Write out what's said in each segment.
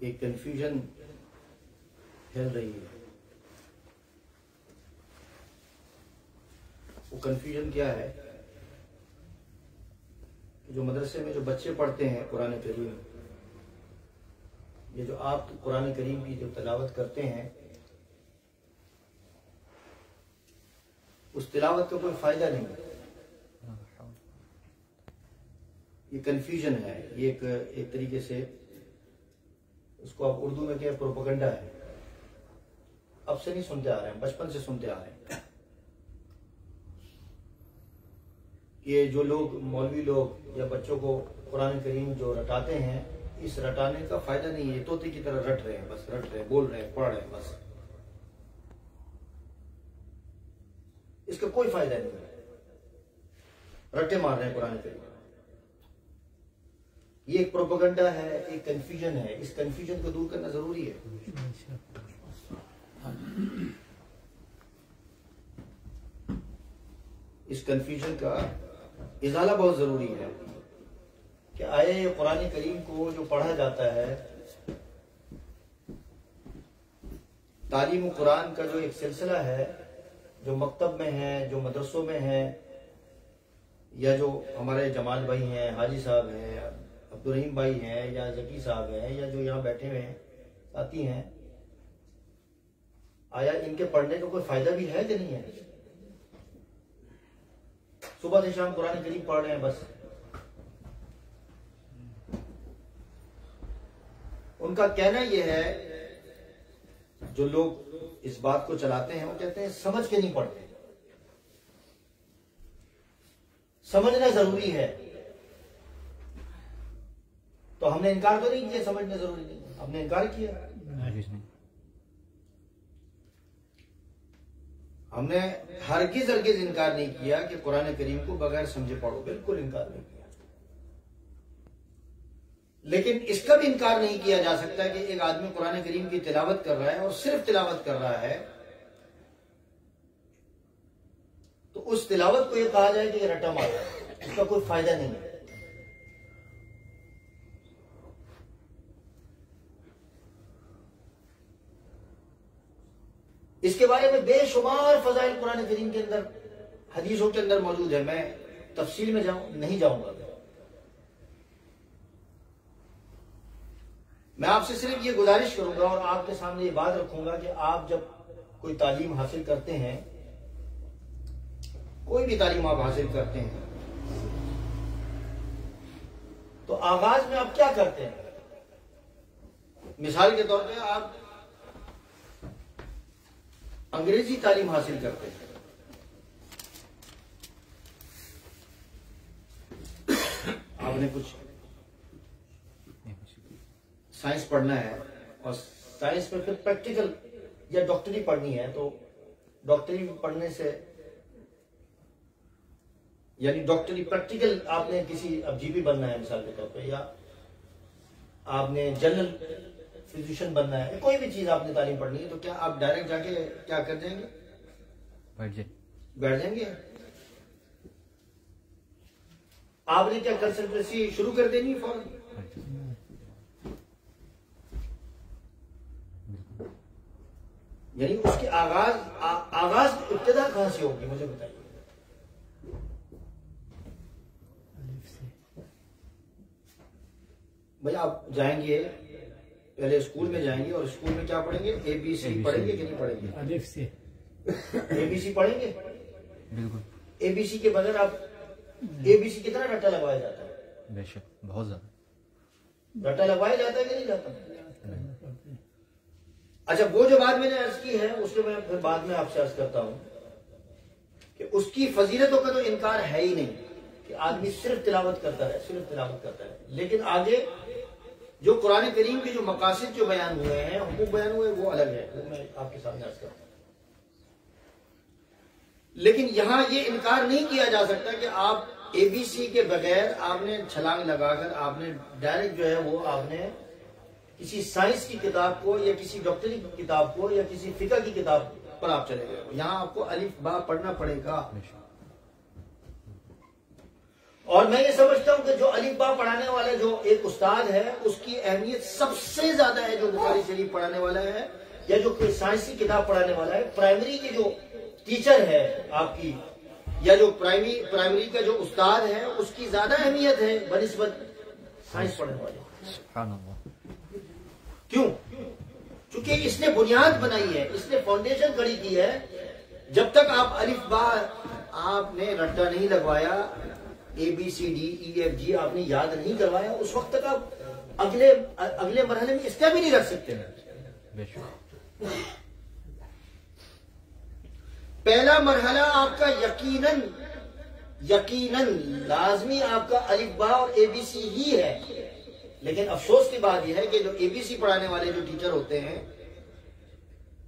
एक कंफ्यूजन फैल रही है। वो कंफ्यूजन क्या है कि जो मदरसे में जो बच्चे पढ़ते हैं कुरान करीम, ये जो आप कुरान करीम की जो तिलावत करते हैं, उस तिलावत का कोई फायदा नहीं है। ये कंफ्यूजन है, ये एक तरीके से उसको आप उर्दू में क्या प्रोपेगेंडा है। अब से नहीं सुनते आ रहे हैं, बचपन से सुनते आ रहे हैं। ये जो लोग मौलवी लोग या बच्चों को कुरान करीम जो रटाते हैं, इस रटाने का फायदा नहीं है। तोते की तरह रट रहे हैं, बस रट रहे हैं, बोल रहे हैं, पढ़ रहे हैं, बस। इसका कोई फायदा नहीं है, रट्टे मार रहे हैं कुरान करीम। ये एक प्रोपेगेंडा है, एक कंफ्यूजन है। इस कंफ्यूजन को दूर करना जरूरी है। इस कंफ्यूजन का इजाला बहुत जरूरी है कि आए कुरान करीम को जो पढ़ा जाता है, तालीम कुरान का जो एक सिलसिला है, जो मकतब में है, जो मदरसों में है, या जो हमारे जमाल भाई हैं, हाजी साहब हैं, अब्दुल रहीम भाई हैं, या जकी साहब हैं, या जो यहाँ बैठे हुए हैं साथी हैं, आया इनके पढ़ने का कोई फायदा भी है कि नहीं है? सुबह से शाम कुरान करीम पढ़ रहे हैं, बस। उनका कहना यह है, जो लोग इस बात को चलाते हैं, वो कहते हैं समझ के नहीं पढ़ते। समझना जरूरी है। तो हमने इनकार तो नहीं किया, समझना जरूरी नहीं, हमने इनकार किया। हमने हरगिज इनकार नहीं किया कि कुरान करीम को बगैर समझे पढ़ो, बिल्कुल इनकार नहीं किया। लेकिन इसका भी इनकार नहीं किया जा सकता कि एक आदमी कुरान करीम की तिलावत कर रहा है और सिर्फ तिलावत कर रहा है, तो उस तिलावत को यह कहा जाए कि यह रटा मारा है, इसका कोई फायदा नहीं है। इसके बारे में बेशुमार फजाइल कुरान करीम के अंदर, हदीसों के अंदर मौजूद है। मैं तफसील में नहीं जाऊंगा। मैं आपसे सिर्फ ये गुजारिश करूंगा और आपके सामने ये बात रखूंगा कि आप जब कोई तालीम हासिल करते हैं, कोई भी तालीम आप हासिल करते हैं, तो आगाज में आप क्या करते हैं? मिसाल के तौर पे आप अंग्रेजी तालीम हासिल करते हैं, आपने कुछ साइंस पढ़ना है और साइंस में फिर प्रैक्टिकल या डॉक्टरी पढ़नी है, तो डॉक्टरी पढ़ने से, यानी डॉक्टरी प्रैक्टिकल, आपने किसी अब जीबी बनना है मिसाल के तौर पे, या आपने जनरल फिजिशियन बनना है, कोई भी चीज आपने तालीम पढ़नी है, तो क्या आप डायरेक्ट जाके क्या कर जाएंगे? बैठ जाएंगे? आपने क्या कंसल्टेंसी शुरू कर देनी फौरन? यानी उसकी आगाज इब्तिदा कहां से होगी, मुझे बताइए। भाई आप जाएंगे, पहले स्कूल में जाएंगे और स्कूल में क्या पढ़ेंगे? ABC पढ़ेंगे कि नहीं पढ़ेंगे? अलिफ से ABC पढ़ेंगे, बिल्कुल। ABC के बगैर आप ABC कितना रट्टा लगवाया जाता है? बेशक, बहुत ज्यादा रट्टा लगवाया जाता है कि नहीं जाता? अच्छा, वो जो बात मैंने अर्ज की है, उसके मैं फिर बाद में आपसे अर्ज करता हूं कि उसकी फजीलतों का तो इनकार है ही नहीं कि आदमी सिर्फ तिलावत करता है, सिर्फ तिलावत करता है। लेकिन आगे जो कुरान करीम के जो मकासिद जो बयान हुए हैं, हुकूक बयान हुए, वो अलग है, वो मैं आपके सामने अर्ज करता हूं। लेकिन यहां ये इनकार नहीं किया जा सकता कि आप ABC के बगैर आपने छलांग लगाकर आपने डायरेक्ट जो है वो आपने किसी साइंस की किताब को या किसी डॉक्टरी की किताब को या किसी फिका की किताब पर आप चले गए। यहां आपको अलिफ बा पढ़ना पड़ेगा। और मैं ये समझता हूं कि जो अलिफ बा पढ़ाने वाला जो एक उस्ताद है उसकी अहमियत सबसे ज्यादा है जो बुखारी शरीफ पढ़ाने वाला है या जो कोई साइंसी किताब पढ़ाने वाला है। प्राइमरी के जो टीचर है आपकी या जो प्राइमरी का जो उस्ताद है उसकी ज्यादा अहमियत है बनिस्बत साइंस पढ़ने वाले। क्यों? क्योंकि इसने बुनियाद बनाई है, इसने फाउंडेशन खड़ी की है। जब तक आप अलिफ बा आपने रट्टा नहीं लगवाया, ABCDEFG आपने याद नहीं करवाया, उस वक्त तक आप अगले मरहले में स्टेप भी नहीं रख सकते। पहला मरहला आपका यकीनन लाजमी आपका अलिफ बा और ABC ही है। लेकिन अफसोस की बात यह है कि जो ABC पढ़ाने वाले जो टीचर होते हैं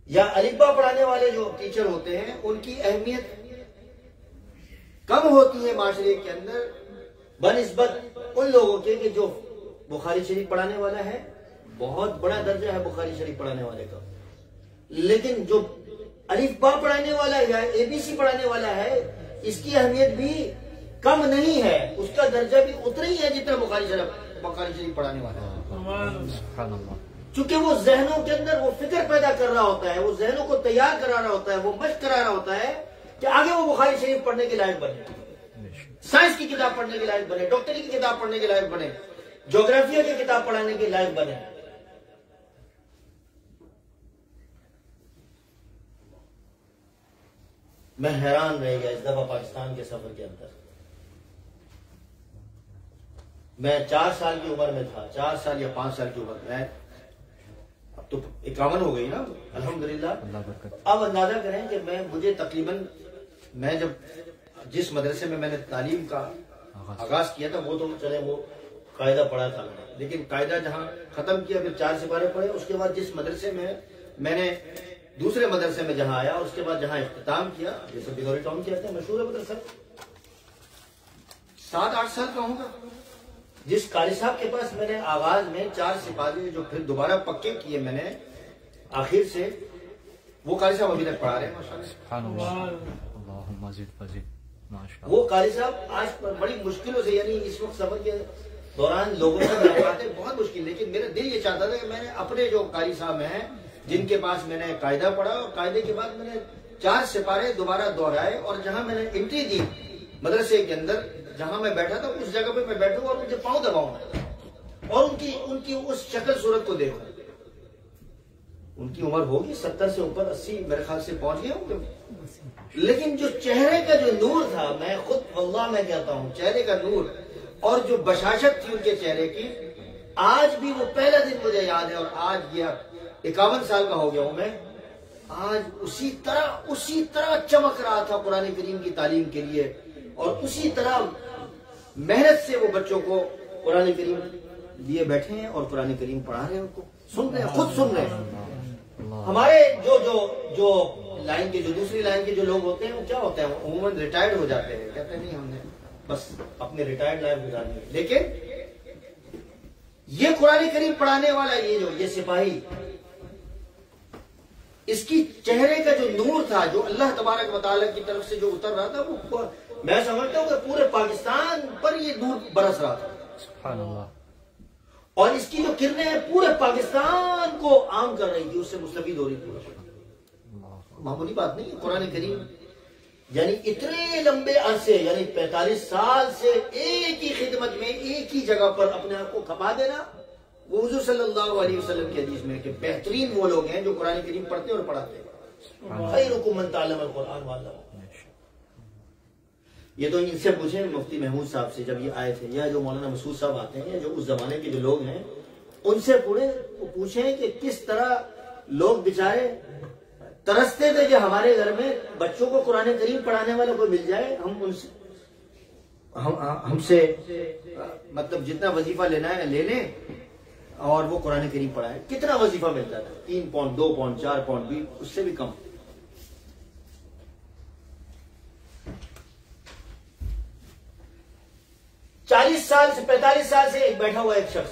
या अलिफ बा पढ़ाने वाले जो टीचर होते हैं उनकी अहमियत कम होती है माशरे के अंदर बनिस्बत उन लोगों के कि जो बुखारी शरीफ पढ़ाने वाला है। बहुत बड़ा दर्जा है बुखारी शरीफ पढ़ाने वाले का, लेकिन जो अलिफ बा पढ़ाने वाला है या ABC पढ़ाने वाला है इसकी अहमियत भी कम नहीं है, उसका दर्जा भी उतना ही है जितना बुखारी शरीफ पढ़ाने वाला है। क्योंकि वो जहनों के अंदर वो फिक्र पैदा कर रहा होता है, वो जहनों को तैयार करा रहा होता है, वो मशक करा रहा होता है कि आगे वो बुखारी शरीफ पढ़ने के लायक बने, साइंस की किताब पढ़ने के लायक बने, डॉक्टरी की किताब पढ़ने के लायक बने, ज्योग्राफिया की किताब पढ़ाने के लायक बने। मैं हैरान रह गया इस दफा पाकिस्तान के सफर के अंदर। मैं 4 साल की उम्र में था, 4 साल या 5 साल की उम्र में, अब तो 51 हो गई ना अल्हम्दुलिल्लाह। अब अंदाजा करें कि मुझे तकरीबन मैं जब जिस मदरसे में मैंने तालीम का आगाज किया था वो तो चले वो कायदा पढ़ा था मैंने, लेकिन कायदा जहां खत्म किया फिर 4 सिपारे पढ़े। उसके बाद जिस मदरसे में मैंने दूसरे मदरसे में जहां आया, उसके बाद जहां इख्तिताम किया, जैसे बिगोरी टाउन कहते हैं, मशहूर है मदरसा, 7-8 साल का होगा। जिस कारी साहब के पास मैंने आगाज में 4 सिपाही जो फिर दोबारा पक्के किए मैंने आखिर से, वो कारी साहब अभी तक पढ़ा रहे हैं। वो कारी साहब आज बड़ी मुश्किलों से, यानी इस वक्त सफर के दौरान लोगों से मुलाकातें बहुत मुश्किल, लेकिन मेरा दिल ये चाहता था कि मैंने अपने जो कारी साहब हैं जिनके पास मैंने कायदा पढ़ा और कायदे के बाद मैंने 4 सिपारे दोबारा दोहराए और जहां मैंने एंट्री दी मदरसे के अंदर, जहां मैं बैठा था उस जगह पे मैं बैठूं और उनके पांव दबाऊं और उनकी उस शक्ल सूरत को देखूं। उनकी उम्र होगी 70 से ऊपर, 80 मेरे ख्याल से पहुंच गए होंगे, लेकिन जो चेहरे का जो नूर था, मैं खुद वल्लाह मैं कहता हूं चेहरे का नूर और जो बशाशत थी उनके चेहरे की, आज भी वो पहला दिन मुझे याद है। और आज ये 51 साल का हो गया हूं मैं, आज उसी तरह चमक रहा था कुरान करीम की तालीम के लिए और उसी तरह मेहनत से वो बच्चों को कुरान करीम लिए बैठे हैं और कुरान करीम पढ़ा रहे हैं, उनको सुन रहे हैं, खुद सुन रहे हैं। हमारे जो लाइन के, जो दूसरी लाइन के जो लोग होते हैं वो क्या होता है, उमूमन रिटायर्ड हो जाते हैं, कहते हैं नहीं हमने बस अपने रिटायर्ड लाइफ गुजारनी है। लेकिन ये कुरान करीम पढ़ाने वाला ये सिपाही, इसकी चेहरे का जो नूर था, जो अल्लाह तबारक व तआला की तरफ से जो उतर रहा था, वो मैं समझता हूं कि पूरे पाकिस्तान पर ये नूर बरस रहा था। सुभान अल्लाह। और इसकी जो किरणें हैं पूरे पाकिस्तान को आम कर रही थी, उससे मुस्तफीद हो रही थी। मामूली बात नहीं है। कुरान करीम यानी इतने लंबे अरसे, यानी 45 साल से एक ही खिदमत में एक ही जगह पर अपने आप को खपा देना, वो हुजूर सल्लल्लाहु अलैहि वसल्लम की हदीस में कि बेहतरीन वो लोग हैं जो कुरान करीम पढ़ते और पढ़ाते हैं। खैरुकुम मन तअल्लमल कुरान व अल्लमहु। ये तो इनसे पूछे मुफ्ती महमूद साहब से जब ये आए थे, या जो मौलाना मसूद साहब आते हैं, या जो उस जमाने के जो लोग हैं, उनसे पूछें कि किस तरह लोग बेचारे तरसते थे कि हमारे घर में बच्चों को कुरान करीम पढ़ाने वाला कोई मिल जाए, हमसे मतलब जितना वजीफा लेना है ले लें और वो कुरान करीम पढ़ाए। कितना वजीफा मिलता था? 3 पाउंड, 2 पाउंड, 4 पाउंड भी, उससे भी कम। चालीस साल से 45 साल से एक बैठा हुआ एक शख्स,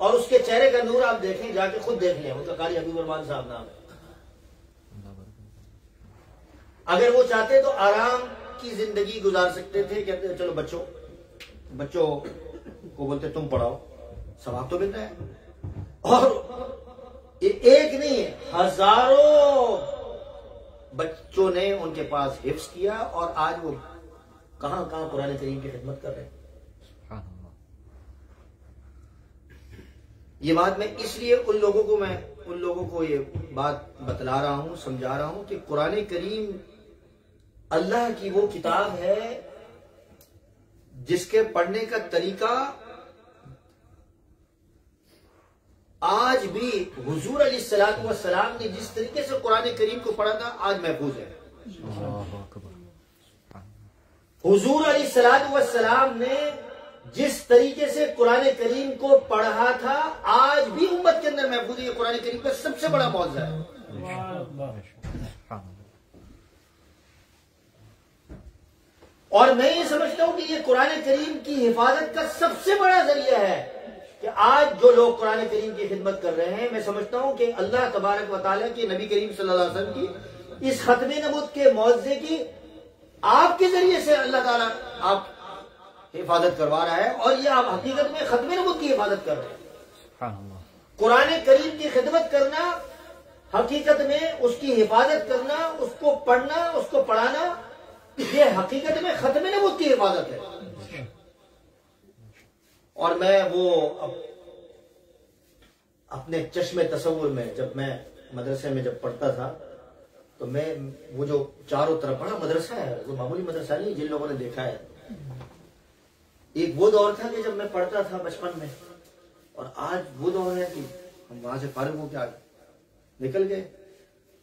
और उसके चेहरे का नूर आप देखें, जाके खुद देख लें, उनका कारी हबीब रहमान साहब नाम है। अगर वो चाहते तो आराम की जिंदगी गुजार सकते थे, कहते चलो बच्चों बच्चों को बोलते तुम पढ़ाओ, सवाब तो मिल रहा है। और ये एक नहीं है, हजारों बच्चों ने उनके पास हिफ्ज किया और आज वो कहां कहां कुरान करीम की खिदमत कर रहे हैं। ये बात मैं इसलिए उन लोगों को ये बात बतला रहा हूं, समझा रहा हूं कि कुरान करीम अल्लाह की वो किताब है जिसके पढ़ने का तरीका आज भी हुजूर अलैहिस्सलातु वस्सलाम ने जिस तरीके से कुरान करीम को पढ़ा था आज महफूज है। हुजूर अलैहिस्सलातु वस्सलाम ने जिस तरीके से कुरान करीम को पढ़ा था आज भी उम्मत के अंदर महफूज है। कुरान करीम का सबसे बड़ा मौजज़ा है। और मैं ये समझता हूं कि ये कुरान करीम की हिफाजत का सबसे बड़ा जरिया है कि आज जो लोग कुरान करीम की खिदमत कर रहे हैं, मैं समझता हूं कि अल्लाह तबारक व तआला की नबी करीम सल्लल्लाहु अलैहि वसल्लम की इस खत्मे नबूवत के मौजज़े की आपके जरिए से अल्लाह ताला आप हिफाजत करवा रहा है और ये आप हकीकत में खत्मे नबूवत की हिफाजत कर रहे हैं। कुरान करीम की खिदमत करना, हकीकत में उसकी हिफाजत करना, उसको पढ़ना, उसको पढ़ाना, ये हकीकत में खत्मे नबूवत की हिफाजत है। और मैं वो अपने चश्मे तसव्वुर में जब मैं मदरसे में जब पढ़ता था तो मैं वो जो चारों तरफ बड़ा मदरसा है, वो मामूली मदरसा नहीं, जिन लोगों ने देखा है, एक वो दौर था कि जब मैं पढ़ता था बचपन में, और आज वो दौर है कि हम वहां से फारिग होकर निकल गए।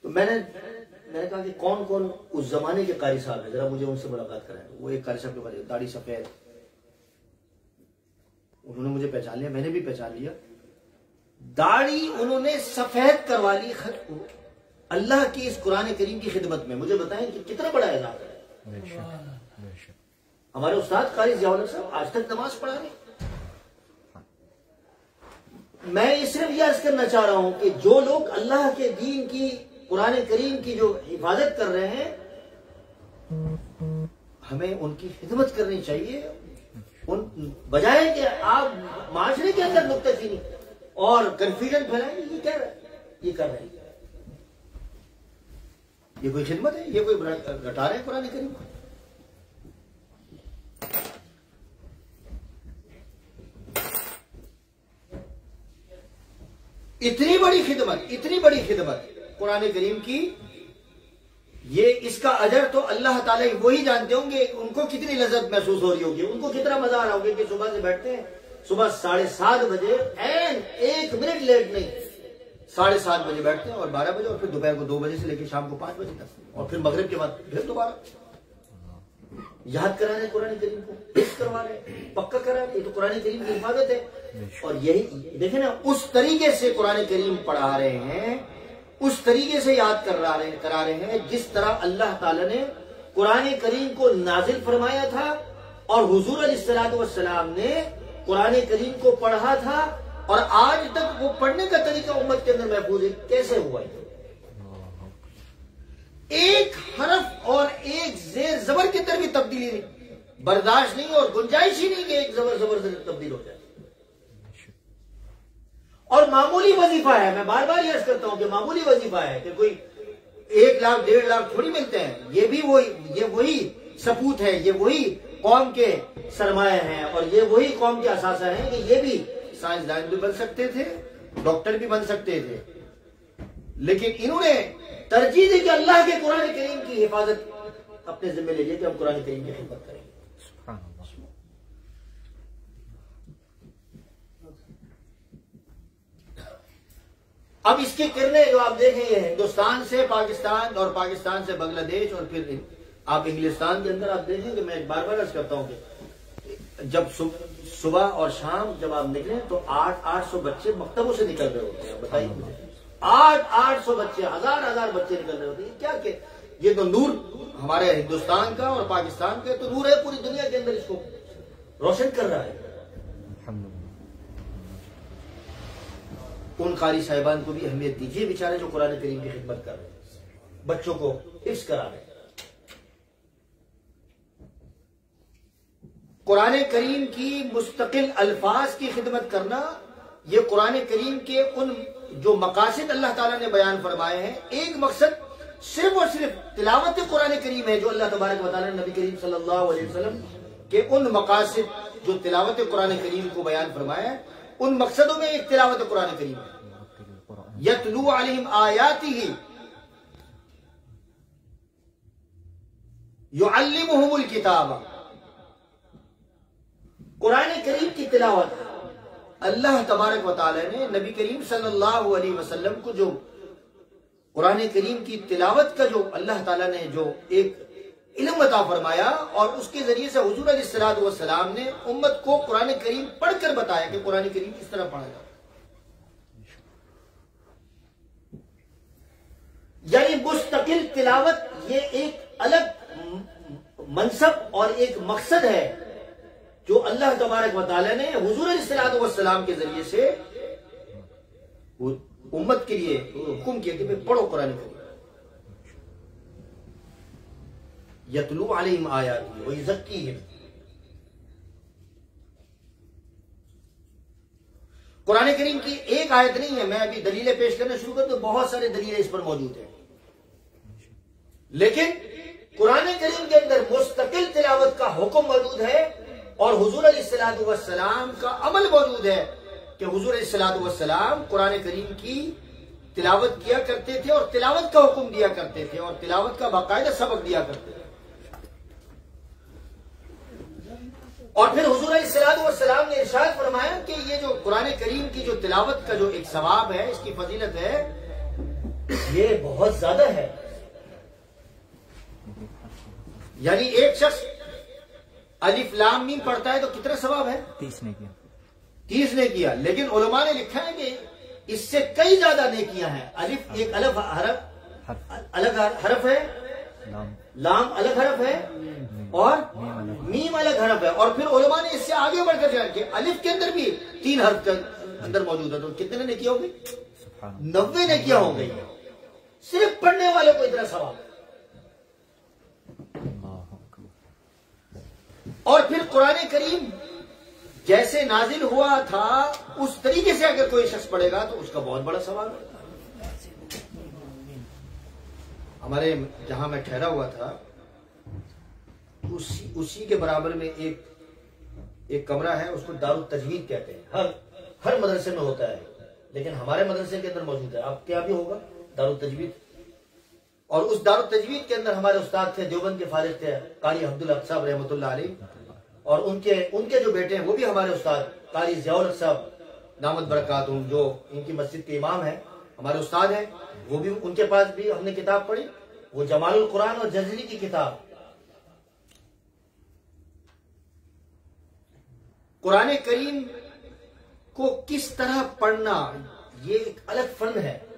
तो मैंने कहा कि कौन कौन उस जमाने के कारी साहब है, जरा मुझे उनसे मुलाकात कराएं। वो एक कारी साहब के बारे में, दाढ़ी सफेद, उन्होंने मुझे पहचान लिया, मैंने भी पहचान लिया। दाढ़ी उन्होंने सफेद करवा ली खत को अल्लाह की इस कुरान करीम की खिदमत में। मुझे बताएं कि कितना बड़ा इनाम है। हमारे उस्ताद कारी ज़ियाउल साहब आज तक नमाज पढ़ा रहे। मैं ये सिर्फ यह अर्ज करना चाह रहा हूं कि जो लोग अल्लाह के दीन की, कुरान करीम की जो हिफाजत कर रहे हैं, हमें उनकी खिदमत करनी चाहिए, उन बजाय कि आप माशरे के अंदर नुक्ताचीनी और कंफ्यूजन फैलाएं। ये क्या है, ये कर रहे हैं, ये कोई खिदमत है? ये कोई घटा रहे हैं कुरान करीम को? इतनी बड़ी खिदमत कुरान करीम की, ये इसका अजर तो अल्लाह ताला ही वही जानते होंगे। उनको कितनी लज्जत महसूस हो रही होगी, उनको कितना मजा आ रहा होगा कि सुबह से बैठते हैं, सुबह 7:30 बजे, एन 1 मिनट लेट नहीं, 7:30 बजे बैठते हैं और 12 बजे, और फिर दोपहर को 2 बजे से लेकर शाम को 5 बजे तक, और फिर मगरिब के बाद फिर दोबारा याद करा रहे कुरान करीम को, हिफ्ज़ करवा रहे, पक्का करा रहे। ये तो कुरान करीम की हिफाजत है। और यही देखे ना, उस तरीके से कुरान करीम पढ़ा रहे हैं, उस तरीके से याद करा रहे हैं जिस तरह अल्लाह ताला ने कुरान करीम को नाजिल फरमाया था और हुजूर अलैहिस्सलातु वस्सलाम ने कुरान करीम को पढ़ा था, और आज तक वो पढ़ने का तरीका उम्मत के अंदर महफूज है। कैसे हुआ है? एक हरफ और एक जेर जबर के अंदर भी तब्दीली नहीं, बर्दाश्त नहीं और गुंजाइश ही नहीं कि एक जबर से तब्दील हो जाए। और मामूली वजीफा है, मैं बार बार अर्ज करता हूं कि मामूली वजीफा है कि कोई 1 लाख 1.5 लाख थोड़ी मिलते हैं। ये भी वही सपूत है, ये वही कौम के सरमाया हैं, और ये वही कौम के असासा हैं कि ये भी साइंसदान भी बन सकते थे, डॉक्टर भी बन सकते थे, लेकिन इन्होंने तरजीह दी कि अल्लाह के कुरान करीम की हिफाजत अपने जिम्मे ले लिया कि हम कुरान करीम की खिदमत करेंगे। अब इसकी किरणें जो आप देखेंगे हिंदुस्तान से पाकिस्तान और पाकिस्तान से बांग्लादेश और फिर आप इंग्लिस्तान के अंदर आप देखेंगे, मैं बार बार अर्ज करता हूं कि जब सुबह और शाम जब आप निकले तो 800 बच्चे मकतबों से निकल रहे होते हैं। बताइए मुझे, 800 बच्चे, हजार बच्चे निकल रहे होते हैं। क्या के ये तो नूर हमारे हिंदुस्तान का और पाकिस्तान का तो नूर है, पूरी दुनिया के अंदर इसको रोशन कर रहा है। उन कारी साहिबान को भी अहमियत दीजिए, बेचारे जो कुरान करीम की खिदमत कर रहे हैं, बच्चों को हिफ्ज़ करा रहे हैं। कुरान करीम की मुस्तकिल अल्फाज की खिदमत करना, ये कुरान करीम के उन जो मकासद अल्लाह ताला ने बयान फरमाए हैं, एक मकसद सिर्फ और सिर्फ तिलावत कुरान करीम है जो अल्लाह तबारक व तआला ने नबी करीम सल्लल्लाहु अलैहि वसल्लम के उन मकासद जो तिलावत कुरान करीम को बयान फरमाया है, उन मकसदों में एक तिलावत कुरान करीम है। यतलू अलैहिम आयातिही युअल्लिमुहुमुल किताब, कुरान करीम की तिलावत अल्लाह तबारक व तआला ने नबी करीम सल्लल्लाहु अलैहि वसल्लम को जो कुरान करीम की तिलावत का जो अल्लाह ताला ने जो एक इल्म अता फरमाया, और उसके जरिए से हुजूर अलैहिस्सलातु वस्सलाम ने उम्मत को कुरान करीम पढ़कर बताया कि कुरान करीम किस तरह पढ़ा जाता। यानी मुस्तकिल तिलावत ये एक अलग मनसब और एक मकसद है जो अल्लाह तबारक व तआला ने हुजूर अलैहिस्सलातु वस्सलाम के जरिए से उम्मत के लिए हुक्म किया कि पढ़ो कुरान करीम। यतलू अलैहिम आयातिही व युज़क्कीहिम, कुरान करीम की एक आयत नहीं है, मैं अभी दलीलें पेश करना शुरू कर तो बहुत सारे दलीलें इस पर मौजूद हैं, लेकिन कुरान करीम के अंदर मुस्तकिल तिलावत का हुक्म मौजूद है और हुजूर अलैहिस्सलातु वस्सलाम का अमल मौजूद है कि हुजूर अलैहिस्सलातु वस्सलाम कुरान करीम की तिलावत किया करते थे और तिलावत का हुक्म दिया करते थे और तिलावत का बाकायदा सबक दिया करते थे। और फिर हुजूर अलैहिस्सलातु वस्सलाम ने इरशाद फरमाया कि ये जो कुरान करीम की जो तिलावत का जो एक सवाब है, इसकी फजीलत है, ये बहुत ज्यादा है। यानी एक शख्स अलिफ लाम मीम पढ़ता है तो कितना सवाब है? 30 ने किया, लेकिन उलमा ने लिखा है कि इससे कई ज्यादा नेकियां हैं। अलिफ एक अलग हरफ है, लाम अलग हरफ है और मीम अलग हरफ है, और फिर उलमा ने इससे आगे बढ़कर जाके अलिफ के अंदर भी 3 हरफ के अंदर मौजूद है, तो कितने नेकियां हो गई? 90 नेकियां हो गई। सिर्फ पढ़ने वाले को इतना सवाब। और फिर कुरान करीम जैसे नाजिल हुआ था उस तरीके से अगर कोई शख्स पढ़ेगा तो उसका बहुत बड़ा सवाल है। हमारे जहां मैं ठहरा हुआ था उसी के बराबर में एक कमरा है, उसको दारुत तजवीद कहते हैं। हर मदरसे में होता है, लेकिन हमारे मदरसे के अंदर मौजूद है। आपके यहाँ भी होगा दारुत तजवीद। और उस दारुत तजवीद के अंदर हमारे उस्ताद थे, देवबंद के फारिग थे कारी अब्दुल हक साहब रहमतुल्लाह अलैह, और उनके जो बेटे हैं वो भी हमारे उस्ताद कारी ज़ियाउल हक साहब दामद बरकातुहुम, जो इनकी मस्जिद के इमाम हैं, हमारे उस्ताद हैं। वो भी, उनके पास भी हमने किताब पढ़ी, वो जमालुल कुरान और जज़री की किताब। कुरान करीम को किस तरह पढ़ना ये एक अलग फन है।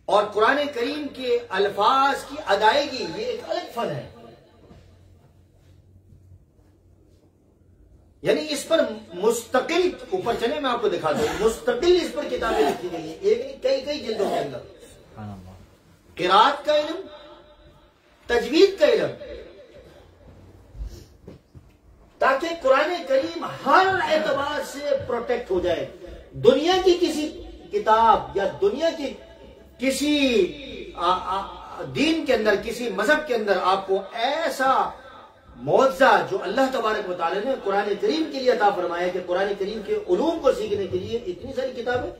और कुरान करीम के अल्फाज की अदायगी ये एक अलग फन है। यानी इस पर मुस्तकिल, ऊपर चले मैं आपको दिखा दूं, मुस्तकिल इस पर किताबें लिखी गई है, एक नहीं कई जिल्दों के अंदर। किरात का इल्म, तजवीद का इल्म, ताकि कुरान करीम हर एतबार से प्रोटेक्ट हो जाए। दुनिया की किसी किताब या दुनिया की किसी दीन के अंदर, किसी मजहब के अंदर आपको ऐसा मौजज़ा जो अल्लाह तबारक व तआला ने कुरान करीम के लिए अता फरमाया कि कुरान करीम के उलूम को सीखने के लिए इतनी सारी किताबें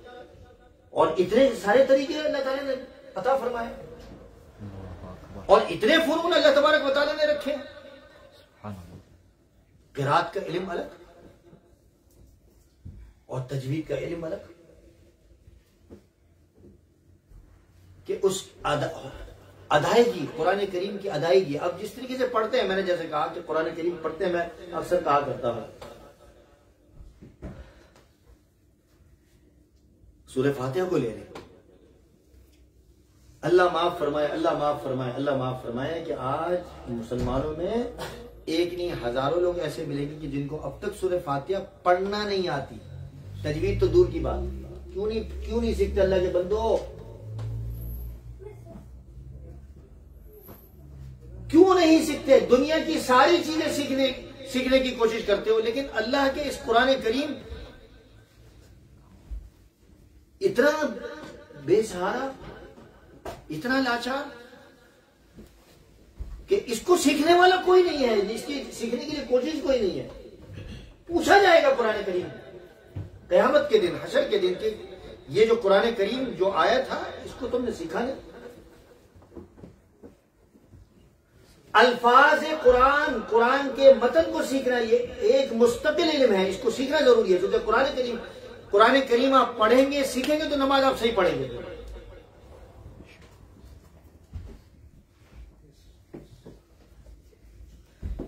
और इतने सारे तरीके अल्लाह ताला ने अता फरमाए, और इतने फुनून अल्लाह तबारक व तआला ने रखे। क़िराअत का इल्म अलग और तजवीद का इल्म अलग, कि उस अदायगी, कुरान करीम की अदायगी। अब जिस तरीके से पढ़ते हैं, मैंने जैसे कहा कि कुरान करीम पढ़ते हैं, मैं अक्सर कहा करता हूं सूरह फातिहा को ले लें, अल्लाह माफ फरमाए, अल्लाह माफ फरमाए, अल्लाह माफ फरमाए, कि आज मुसलमानों में एक नहीं हजारों लोग ऐसे मिलेंगे कि जिनको अब तक सूरह फातिहा पढ़ना नहीं आती, तजवीद तो दूर की बात। क्यों नहीं सीखते अल्लाह के बंदो? क्यों नहीं सीखते? दुनिया की सारी चीजें सीखने की कोशिश करते हो, लेकिन अल्लाह के इस कुरान करीम इतना बेसहारा, इतना लाचार कि इसको सीखने वाला कोई नहीं है, इसकी सीखने के लिए कोशिश कोई नहीं है। पूछा जाएगा कुरान करीम क़यामत के दिन, हशर के दिन, कि ये जो कुरान करीम जो आया था इसको तुमने सीखा नहीं। अल्फाज कुरान, कुरान के मतन को सीखना ये एक मुस्तकिल इल्म है, इसको सीखना जरूरी है। क्योंकि कुरान करीम आप पढ़ेंगे, सीखेंगे तो नमाज आप सही पढ़ेंगे।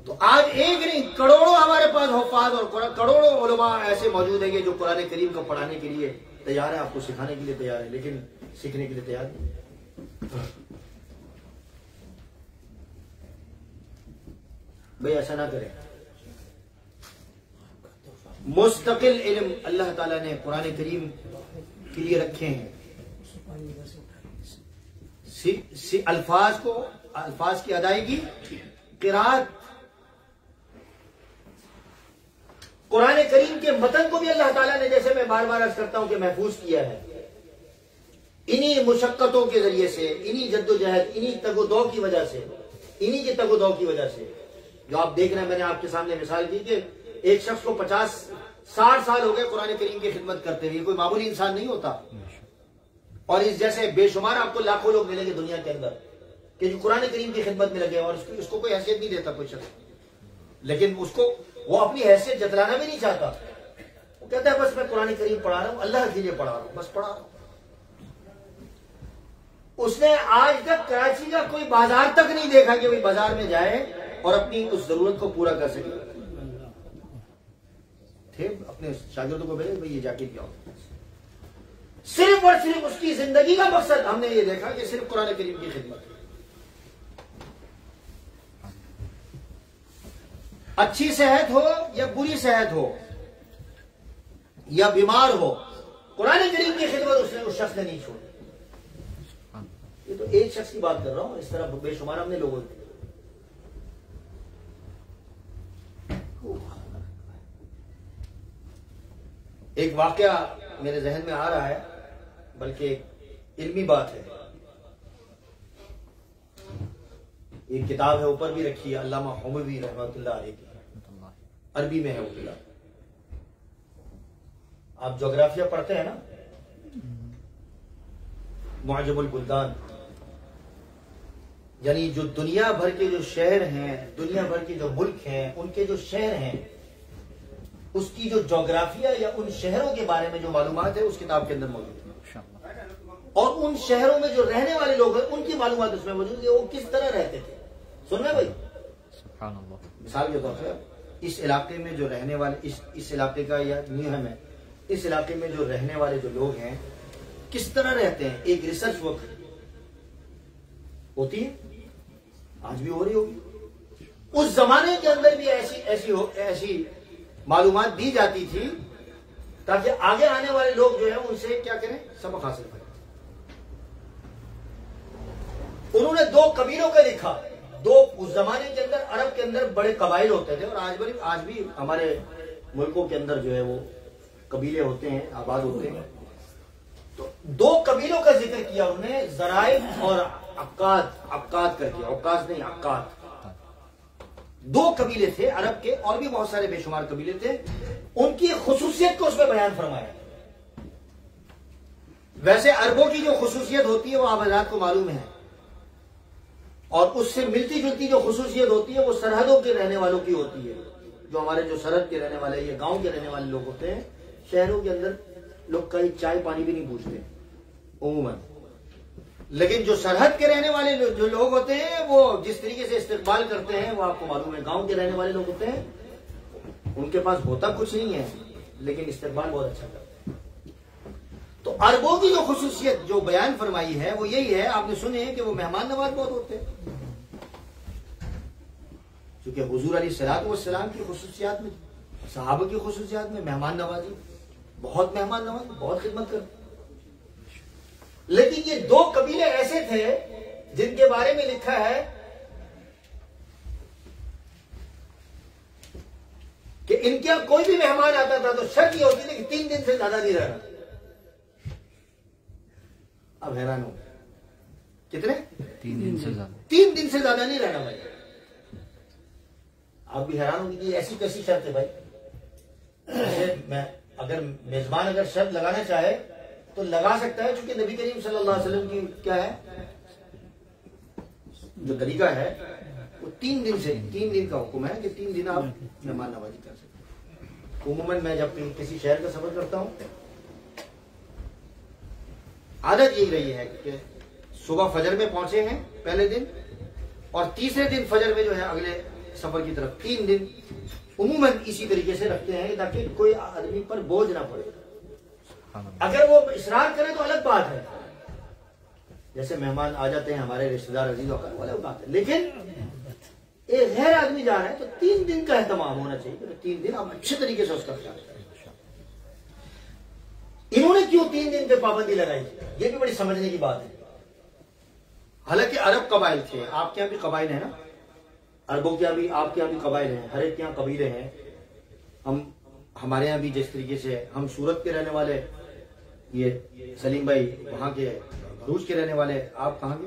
तो आज एक नहीं, करोड़ों हमारे पास हुफ़ाज़ और करोड़ों उलमा ऐसे मौजूद हैं जो कुरान करीम को पढ़ाने के लिए तैयार है, आपको सिखाने के लिए तैयार है, लेकिन सीखने के लिए तैयार नहीं। भाई ऐसा ना करें। मुस्तकिल इल्म अल्लाह ताला ने कुरान करीम के लिए रखे हैं। अल्फाज की अदायगी, क़िराअत, कुरान करीम के मतन को भी अल्लाह ताला ने, जैसे मैं बार बार अर्ज करता हूं कि महफूज किया है। इन्हीं मुशक्कतों के जरिए से, इन्हीं जद्दोजहद, इन्हीं तगोदौ की वजह से, इन्हीं के तगोदौ की वजह से जो आप देख रहे हैं। मैंने आपके सामने मिसाल दी कि एक शख्स को 50-60 साल हो गए कुरान करीम की खिदमत करते हुए। कोई मामूली इंसान नहीं होता। और इस जैसे बेशुमार आपको लाखों लोग मिलेंगे दुनिया के अंदर कि जो कुरान करीम की खिदमत में लगे, और उसको कोई हैसियत नहीं देता कोई शख्स, लेकिन उसको वो अपनी हैसियत जतलाना भी नहीं चाहता। वो कहता है बस मैं कुरान करीम पढ़ा रहा हूं, अल्लाह के लिए पढ़ा रहा हूं, बस पढ़ा रहा हूं। उसने आज तक कराची का कोई बाजार तक नहीं देखा कि भाई बाजार में जाए और अपनी उस जरूरत को पूरा कर सके। थे अपने शागिर्दों को भेजे भाई ये जाके क्या, सिर्फ और सिर्फ उसकी जिंदगी का मकसद हमने ये देखा कि सिर्फ कुरान करीम की खिदमत। अच्छी सेहत हो या बुरी सेहत हो या बीमार हो, कुरान करीम की खिदमत उसने उस शख्स ने नहीं छोड़ी। ये तो एक शख्स की बात कर रहा हूं, इस तरह बेशुमार हमने लोगों की। एक वाकया मेरे जहन में आ रहा है, बल्कि इल्मी बात है। एक किताब है, ऊपर भी रखी है, अल्लामा हुमवी रहमतुल्लाह अलैह की, अरबी में है वो किताब। आप ज्योग्राफिया पढ़ते हैं ना, मुअज्जमुल बुल्दान, यानी जो दुनिया भर के जो शहर हैं, दुनिया भर के जो मुल्क हैं, उनके जो शहर हैं, उसकी जो ज्योग्राफिया या उन शहरों के बारे में जो मालूमात है उस किताब के अंदर मौजूद है। और उन शहरों में जो रहने वाले लोग हैं उनकी मालूमात उसमें मौजूद है, वो किस तरह रहते थे। सुन रहे भाई, मिसाल के तौर पर इस इलाके में जो रहने वाले, इस इलाके का या नियम है, इस इलाके में जो रहने वाले जो लोग हैं किस तरह रहते हैं, एक रिसर्च वर्क होती है, आज भी हो रही होगी। उस जमाने के अंदर भी ऐसी मालूमात दी जाती थी ताकि आगे आने वाले लोग जो है उनसे क्या करें, सबक हासिल करें। उन्होंने दो कबीलों का लिखा। उस जमाने के अंदर अरब के अंदर बड़े कबाइल होते थे, और आज भी हमारे मुल्कों के अंदर जो है वो कबीले होते हैं, आबाद होते हैं। तो दो कबीलों का जिक्र किया उन्होंने, ज़राइब और अक्काद करके, औकाज नहीं अक्काद। दो कबीले थे अरब के, और भी बहुत सारे बेशुमार कबीले थे। उनकी खुसूसियत को उसमें बयान फरमाया। वैसे अरबों की जो खुसूसियत होती है वो आप हज़रात को मालूम है, और उससे मिलती जुलती जो खुसूसियत होती है वो सरहदों के रहने वालों की होती है। जो हमारे जो सरहद के रहने वाले या गांव के रहने वाले लोग होते हैं, शहरों के अंदर लोग कहीं चाय पानी भी नहीं पूछते उमूमन, लेकिन जो सरहद के रहने वाले जो लोग होते हैं वो जिस तरीके से इस्तेमाल करते हैं वो आपको मालूम है। गांव के रहने वाले लोग होते हैं, उनके पास होता कुछ नहीं है, लेकिन इस्तेमाल बहुत अच्छा करते हैं। तो अरबों की जो खुसूसियत जो बयान फरमाई है वो यही है, आपने सुने हैं कि वो मेहमान नवाज बहुत होते हैं। क्योंकि हुजूर अलैहिस्सलातु वस्सलाम की खुसूसियात में, सहाबा की खुसूसियात में मेहमान नवाजी, बहुत मेहमान नवाजी, बहुत खिदमत करते। लेकिन ये दो कबीले ऐसे थे जिनके बारे में लिखा है कि इनके यहाँ कोई भी मेहमान आता था तो शर्त ये होती थी कि 3 दिन से ज्यादा नहीं रहना। अब हैरान हो, कितने? 3 दिन से ज्यादा। 3 दिन से ज्यादा नहीं रहना भाई। आप भी हैरान होंगे कि ऐसी कैसी शर्त है भाई। मैं अगर मेजबान अगर शर्त लगाना चाहे तो लगा सकता है, क्योंकि नबी करीम सल्लल्लाहु अलैहि वसल्लम की क्या है जो तरीका है वो 3 दिन का हुक्म है कि 3 दिन आप मेहमान नवाजी कर सकते। उमूमन मैं जब किसी शहर का सफर करता हूं, आदत यही रही है कि सुबह फजर में पहुंचे हैं पहले दिन, और तीसरे दिन फजर में जो है अगले सफर की तरफ 3 दिन उमूमन इसी तरीके से रखते हैं ताकि कोई आदमी पर बोझ ना पड़े। अगर वो इसरार करे तो अलग बात है, जैसे मेहमान आ जाते हैं हमारे रिश्तेदार अजीज होकर, वो अलग बात है। लेकिन एक गैर आदमी जा रहा है तो 3 दिन का एहतमाम होना चाहिए, तो 3 दिन आप अच्छे तरीके से उसका ख्याल करें। इन्होंने क्यों 3 दिन पे पाबंदी लगाई, ये भी बड़ी समझने की बात है। हालांकि अरब कबाइल थे, आपके यहाँ भी कबाइल है ना, अरबों के यहाँ भी, आपके यहाँ भी कबाइल हैं, हर एक के यहाँ कबीले हैं। हमारे यहाँ भी जिस तरीके से हम सूरत के रहने वाले, ये सलीम भाई वहां के भरूच के रहने वाले, आप कहाँ के?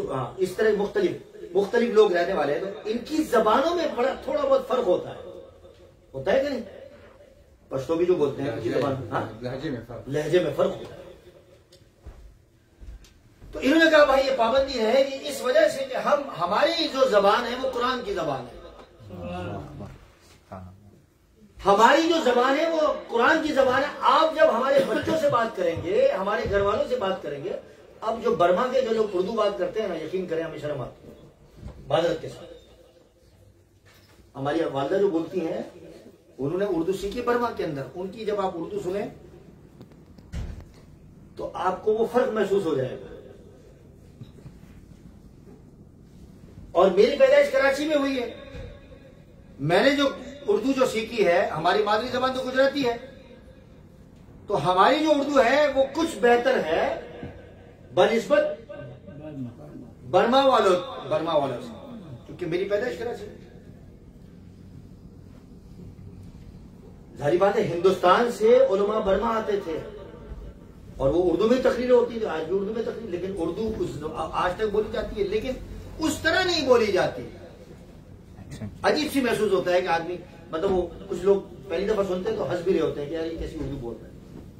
हाँ, इस तरह मुख्तलिफ लोग रहने वाले हैं, तो इनकी जबानों में थोड़ा बहुत फर्क होता है कि नहीं? पश्तो भी जो बोलते हैं उनकी जबान, लहजे में फर्क होता है। तो इन्होंने कहा भाई ये पाबंदी है कि इस वजह से कि हमारी जो जबान है वो कुरान की जबान है, हमारी जो जबान है वो कुरान की जबान है। आप जब हमारे बच्चों से बात करेंगे, हमारे घर वालों से बात करेंगे, अब जो बर्मा के जो लोग उर्दू बात करते हैं ना, यकीन करें हमें शर्म आती है माजरत के साथ। हमारी वालदा जो बोलती हैं उन्होंने उर्दू सीखी बर्मा के अंदर, उनकी जब आप उर्दू सुने तो आपको वो फर्क महसूस हो जाएगा। और मेरी पैदाइश कराची में हुई है, मैंने जो उर्दू जो सीखी है, हमारी मादरी जबान तो गुजराती है, तो हमारी जो उर्दू है वो कुछ बेहतर है बनिस्बत बर्मा वालों से, क्योंकि मेरी पैदाइश कराची। जाहिर बात है हिंदुस्तान से उलमा बर्मा आते थे और वो उर्दू में तकरीर होती थी, आज भी उर्दू में तकरीर, लेकिन उर्दू आज तक बोली जाती है, लेकिन उस तरह नहीं बोली जाती। अजीब सी महसूस होता है कि आदमी, मतलब वो कुछ लोग पहली दफा सुनते हैं तो हंस भी रहे होते हैं कि यार ये कैसी उर्दू बोल रहे हैं,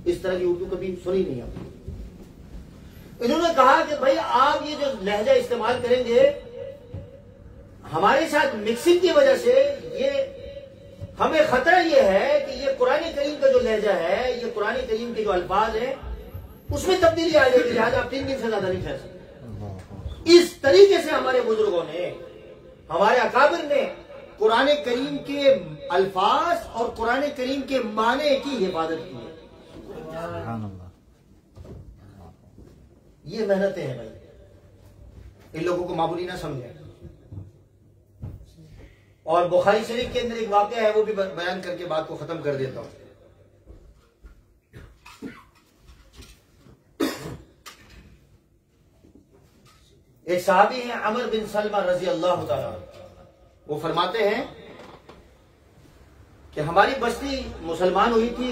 इस तरह की उर्दू कभी सुनी नहीं आपने। इन्होंने कहा कि भाई आप ये जो लहजा इस्तेमाल करेंगे हमारे साथ मिक्सिंग की वजह से, ये हमें खतरा ये है कि ये कुरान करीम का जो लहजा है, ये कुरान करीम के जो अल्फाज है उसमें तब्दीली आ जाएगी, लिहाजा आप 3 दिन से ज्यादा नहीं कह सकते। इस तरीके से हमारे बुजुर्गों ने, हमारे अकाबिर ने कुरान करीम के अल्फाज और कुरान करीम के माने की हिफाजत की है। ये मेहनतें हैं भाई, इन लोगों को मामूली ना समझें। और बुखारी शरीफ के अंदर एक वाकया है, वो भी बयान करके बात को खत्म कर देता हूं। एक सहाबी हैं अमर बिन सलमा रजी अल्लाह तआला, वो फरमाते हैं कि हमारी बस्ती मुसलमान हुई थी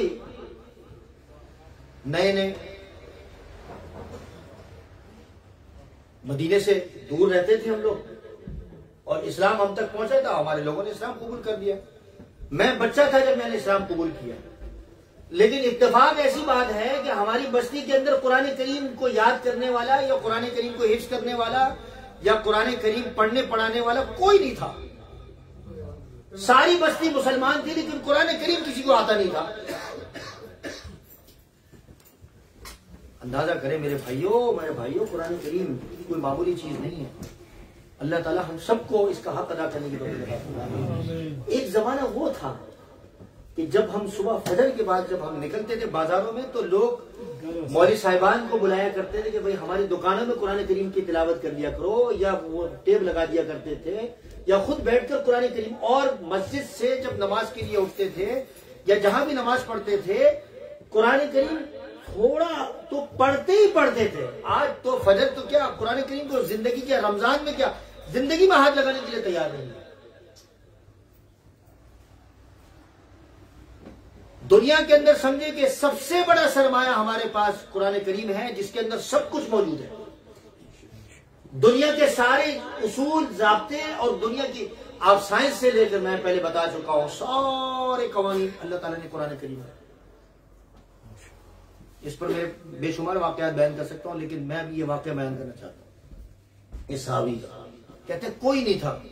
नए नए, मदीने से दूर रहते थे हम लोग, और इस्लाम हम तक पहुंचा था, हमारे लोगों ने इस्लाम कबूल कर दिया। मैं बच्चा था जब मैंने इस्लाम कबूल किया, लेकिन इत्तेफाक ऐसी बात है कि हमारी बस्ती के अंदर कुरान करीम को याद करने वाला या कुरान करीम को हिफ्ज करने वाला या कुरान करीम पढ़ने पढ़ाने वाला कोई नहीं था। सारी बस्ती मुसलमान थी, लेकिन कुरान करीम किसी को आता नहीं था। अंदाजा करें मेरे भाइयों, कुरान करीम कोई मामूली चीज नहीं है। अल्लाह ताला हम सबको इसका हक अदा करने की तौफीक अता फरमाए। एक जमाना वो था कि जब हम सुबह फजर के बाद जब हम निकलते थे बाजारों में, तो लोग मौलवी साहिबान को बुलाया करते थे कि भाई हमारी दुकानों में कुरान करीम की तिलावत कर लिया करो, या वो टेब लगा दिया करते थे, या खुद बैठकर कुरान करीम। और मस्जिद से जब नमाज के लिए उठते थे या जहां भी नमाज पढ़ते थे, कुरान करीम थोड़ा तो पढ़ते ही पढ़ते थे। आज तो फजर तो क्या, कुरान करीम को जिंदगी क्या, रमजान में क्या, जिंदगी में हाथ लगाने के लिए तैयार नहीं है। दुनिया के अंदर समझे कि सबसे बड़ा सरमाया हमारे पास कुरान करीम है, जिसके अंदर सब कुछ मौजूद है। दुनिया के सारे उसूल, ज़ाब्ते और दुनिया की, आप साइंस से लेकर, मैं पहले बता चुका हूं, सारे कवानीन अल्लाह ताला ने कुरान करीम है। इस पर मैं बेशुमार वाकयात बयान कर सकता हूं, लेकिन मैं भी ये वाकया बयान करना चाहता हूं। इस सहाबी का कहते कोई नहीं था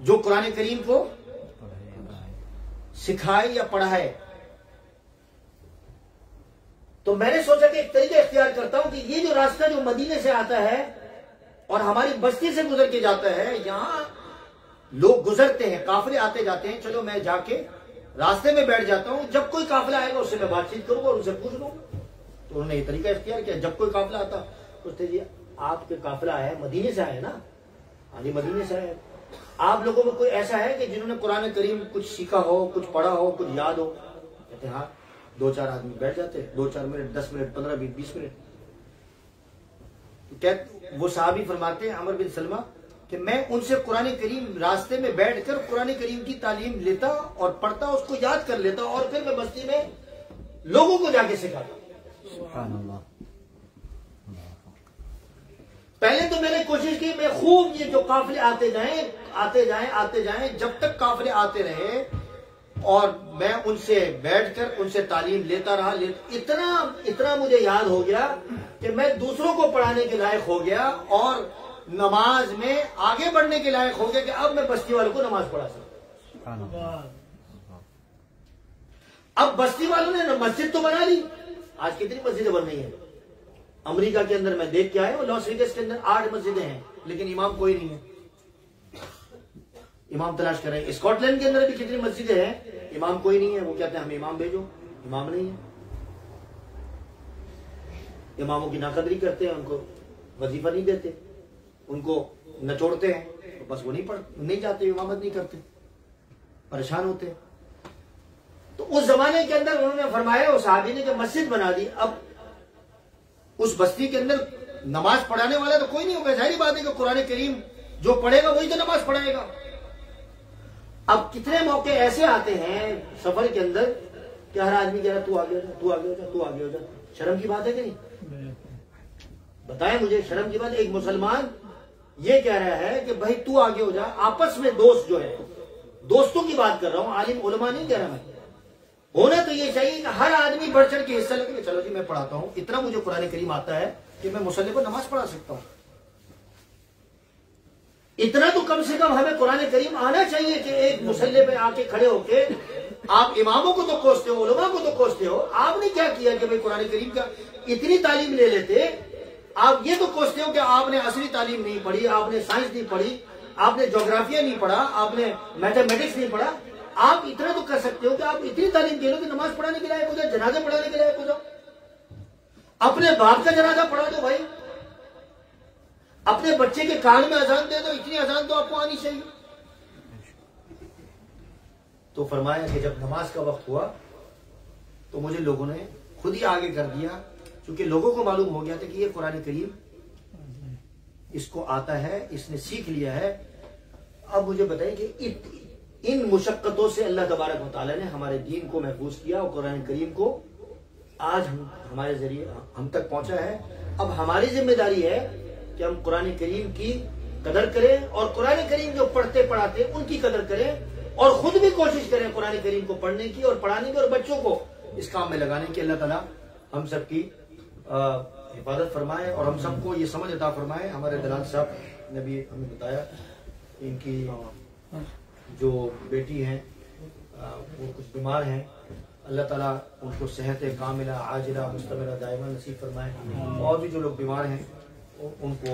जो कुरान करीम को सिखाए या पढ़ाए। तो मैंने सोचा कि एक तरीका इख्तियार करता हूं कि ये जो रास्ता जो मदीने से आता है और हमारी बस्ती से गुजर के जाता है, यहां लोग गुजरते हैं, काफिले आते जाते हैं, चलो मैं जाके रास्ते में बैठ जाता हूं, जब कोई काफिला आएगा उससे मैं बातचीत करूंगा और उनसे पूछ लूंगा। तो उन्होंने ये तरीका इख्तियार किया। जब कोई काफिला आता, पूछते जी आपके काफिला आया, मदीने से आए ना? हाँ जी मदीने से आए। आप लोगों में कोई ऐसा है कि जिन्होंने कुरान करीम कुछ सीखा हो, कुछ पढ़ा हो, कुछ याद हो? कहते हाँ। 2-4 आदमी बैठ जाते, 2-4 मिनट, 10 मिनट, 15-20 मिनट। तो वो साहबी फरमाते हैं, अमर बिन सलमा, कि मैं उनसे कुरान करीम रास्ते में बैठकर कुरान करीम की तालीम लेता और पढ़ता, उसको याद कर लेता और फिर मैं बस्ती में लोगों को जाके सिखाता। पहले तो मैंने कोशिश की, मैं खूब ये जो काफिले आते जाएं, जब तक काफिले आते रहे और मैं उनसे बैठकर उनसे तालीम लेता रहा। इतना मुझे याद हो गया कि मैं दूसरों को पढ़ाने के लायक हो गया और नमाज में आगे बढ़ने के लायक हो गया कि अब मैं बस्ती वालों को नमाज पढ़ा सकता। अब बस्ती वालों ने मस्जिद तो बना ली। आज कितनी मस्जिदें बन रही हैं अमेरिका के अंदर, मैं देख के आया हूं, लॉस वेगस के अंदर 8 मस्जिदें हैं, लेकिन इमाम कोई नहीं है। इमाम तलाश कर रहे हैं। स्कॉटलैंड के अंदर भी कितनी मस्जिदें हैं, इमाम कोई नहीं है। वो कहते हैं हमें इमाम भेजो, इमाम नहीं है। इमामों की नाकदरी करते हैं, उनको वजीफा नहीं देते, उनको नचोड़ते हैं, तो बस वो नहीं जाते, इमामत नहीं करते, परेशान होते हैं। तो उस जमाने के अंदर उन्होंने फरमाया, उस सहाबी ने, जब मस्जिद बना दी, अब उस बस्ती के अंदर नमाज पढ़ाने वाला तो कोई नहीं होगा। जाहिर बात है कि कुरान करीम जो पढ़ेगा वही तो नमाज पढ़ाएगा। अब कितने मौके ऐसे आते हैं सफर के अंदर कि हर आदमी कह रहा तू आगे हो जा, तू आगे हो जा, तू आगे हो जा। शर्म की बात है कि नहीं? बताएं मुझे, शर्म की बात। एक मुसलमान ये कह रहा है कि भाई तू आगे हो जा। आपस में दोस्त जो है, दोस्तों की बात कर रहा हूं, आलिम उलमा नहीं कह रहा मैं। होना तो ये चाहिए कि हर आदमी बढ़ चढ़ के हिस्सा लेके, चलो जी मैं पढ़ाता हूं, इतना मुझे कुरान करीम आता है कि मैं मुसल्ले को नमाज पढ़ा सकता हूं। इतना तो कम से कम हमें कुरान करीम आना चाहिए कि एक मुसल्ले पे आके खड़े होके आप इमामों को तो कोसते हो, उलमा को तो कोसते हो। आपने क्या किया कि भाई कुरान करीम का इतनी तालीम ले लेते, आप ये तो कोसते हो कि आपने असली तालीम नहीं पढ़ी, आपने साइंस नहीं पढ़ी, आपने ज्योग्राफिया नहीं पढ़ा, आपने मैथमेटिक्स नहीं पढ़ा। आप इतना तो कर सकते हो कि आप इतनी तालीम दे लो कि नमाज पढ़ाने के लायक हो जाओ, जनाजा पढ़ाने के लायक हो जाओ। अपने बाप का जनाजा पढ़ा दो भाई, अपने बच्चे के कान में अजान दे दो, इतनी अजान तो आपको आनी चाहिए। तो फरमाया कि जब नमाज का वक्त हुआ तो मुझे लोगों ने खुद ही आगे कर दिया, क्योंकि लोगों को मालूम हो गया था कि ये कुरान करीम इसको आता है, इसने सीख लिया है। अब मुझे बताइए कि इन मुशक्कतों से अल्लाह तबारक व तआला ने हमारे दीन को महफूज किया और कुरान करीम को आज हमारे जरिए हम तक पहुंचा है। अब हमारी जिम्मेदारी है कि हम कुरान करीम की कदर करें और कुरान करीम जो पढ़ते पढ़ाते उनकी कदर करें और खुद भी कोशिश करें कुरान करीम को पढ़ने की और पढ़ाने की और बच्चों को इस काम में लगाने की। अल्लाह ताला हम सबकी हिफाजत फरमाए और हम सबको ये समझ अता फरमाए। हमारे दलाल साहब ने भी हमें बताया, इनकी जो बेटी हैं वो कुछ बीमार हैं, अल्लाह ताला उनको सेहत कामिला आजिला मुस्तमिरा दायमा नसीब फरमाए। और भी जो लोग बीमार हैं उनको